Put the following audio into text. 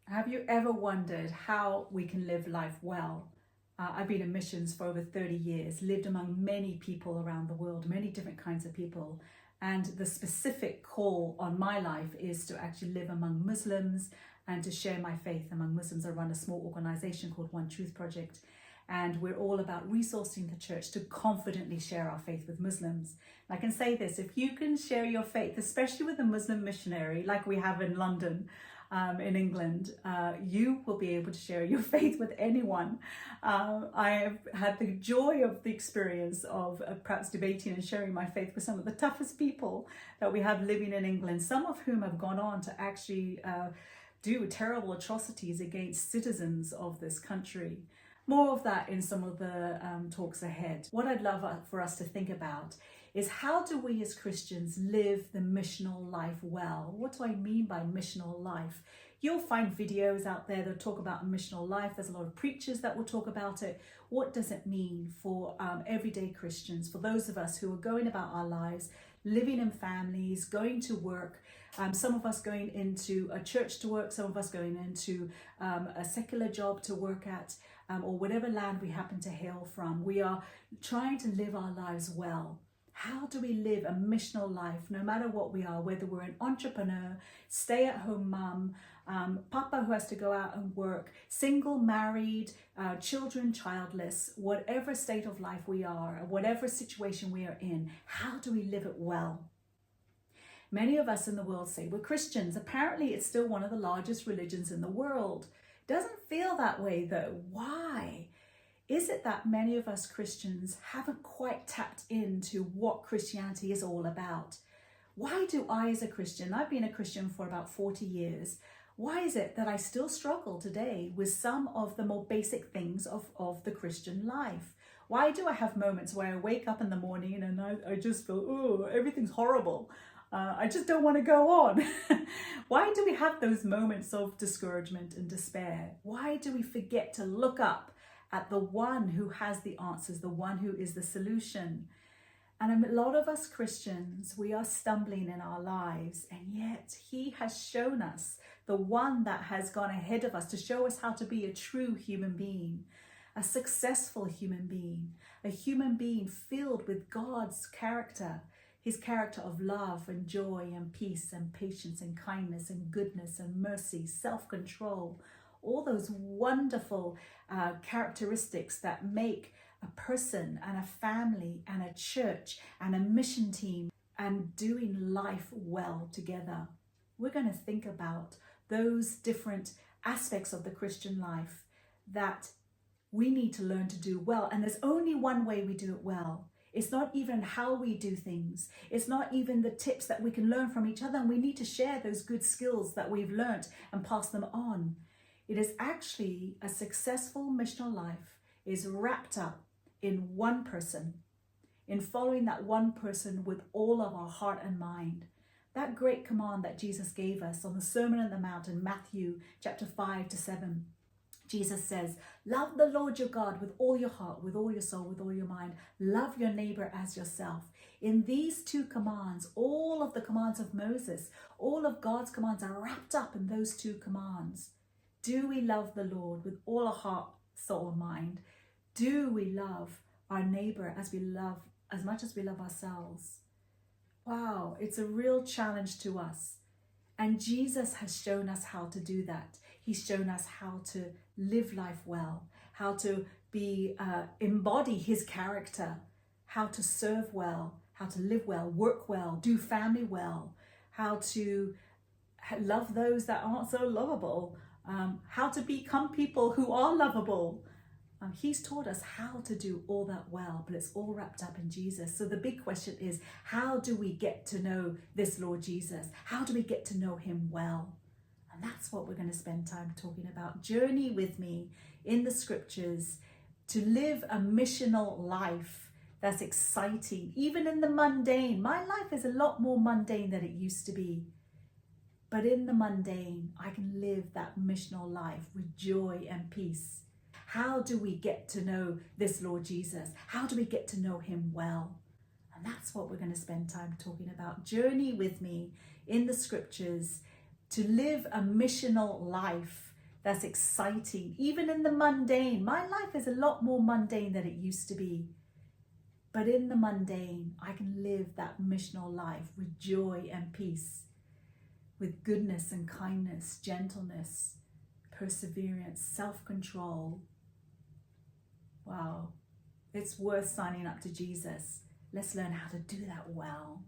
Have you ever wondered how we can live life well? I've been in missions for over 30 years, lived among many people around the world, many different kinds of people. And the specific call on my life is to actually live among Muslims and to share my faith among Muslims. I run a small organization called One Truth Project. And we're all about resourcing the church to confidently share our faith with Muslims. And I can say this, if you can share your faith, especially with a Muslim missionary like we have in London, in England, you will be able to share your faith with anyone. I have had the joy of the experience of perhaps debating and sharing my faith with some of the toughest people that we have living in England, some of whom have gone on to actually do terrible atrocities against citizens of this country. More of that in some of the talks ahead. What I'd love for us to think about is, how do we as Christians live the missional life well? What do I mean by missional life? You'll find videos out there that talk about missional life. There's a lot of preachers that will talk about it. What does it mean for everyday Christians, for those of us who are going about our lives, living in families, going to work, some of us going into a church to work, some of us going into a secular job to work at, or whatever land we happen to hail from. We are trying to live our lives well. How do we live a missional life, no matter what we are, whether we're an entrepreneur, stay-at-home mum, papa who has to go out and work, single, married, children, childless, whatever state of life we are, whatever situation we are in, how do we live it well? Many of us in the world say we're Christians. Apparently, it's still one of the largest religions in the world. Doesn't feel that way though. Why? Is it that many of us Christians haven't quite tapped into what Christianity is all about? Why do I, as a Christian, I've been a Christian for about 40 years, why is it that I still struggle today with some of the more basic things of the Christian life? Why do I have moments where I wake up in the morning and I just feel, oh, everything's horrible. I just don't want to go on. Why do we have those moments of discouragement and despair? Why do we forget to look up at the one who has the answers, the one who is the solution? And a lot of us Christians, we are stumbling in our lives, and yet he has shown us, the one that has gone ahead of us to show us how to be a true human being, a successful human being, a human being filled with God's character, his character of love and joy and peace and patience and kindness and goodness and mercy, self-control, all those wonderful characteristics that make a person and a family and a church and a mission team and doing life well together. We're going to think about those different aspects of the Christian life that we need to learn to do well. And there's only one way we do it well. It's not even how we do things. It's not even the tips that we can learn from each other. And we need to share those good skills that we've learned and pass them on. It is actually a successful missional life is wrapped up in one person, in following that one person with all of our heart and mind. That great command that Jesus gave us on the Sermon on the Mount in Matthew chapter 5-7. Jesus says, love the Lord your God with all your heart, with all your soul, with all your mind. Love your neighbor as yourself. In these two commands, all of the commands of Moses, all of God's commands are wrapped up in those two commands. Do we love the Lord with all our heart, soul, and mind? Do we love our neighbor as much as we love ourselves? Wow, it's a real challenge to us. And Jesus has shown us how to do that. He's shown us how to live life well, how to embody his character, how to serve well, how to live well, work well, do family well, how to love those that aren't so lovable, how to become people who are lovable. He's taught us how to do all that well, but it's all wrapped up in Jesus. So the big question is, how do we get to know this Lord Jesus? How do we get to know him well? And that's what we're going to spend time talking about. Journey with me in the scriptures to live a missional life that's exciting, even in the mundane. My life is a lot more mundane than it used to be. But in the mundane, I can live that missional life with joy and peace. How do we get to know this Lord Jesus? How do we get to know him well? And that's what we're going to spend time talking about. Journey with me in the scriptures to live a missional life That's exciting. Even in the mundane, my life is a lot more mundane than it used to be. But in the mundane, I can live that missional life with joy and peace, with goodness and kindness, gentleness, perseverance, self-control. Wow, it's worth signing up to Jesus. Let's learn how to do that well.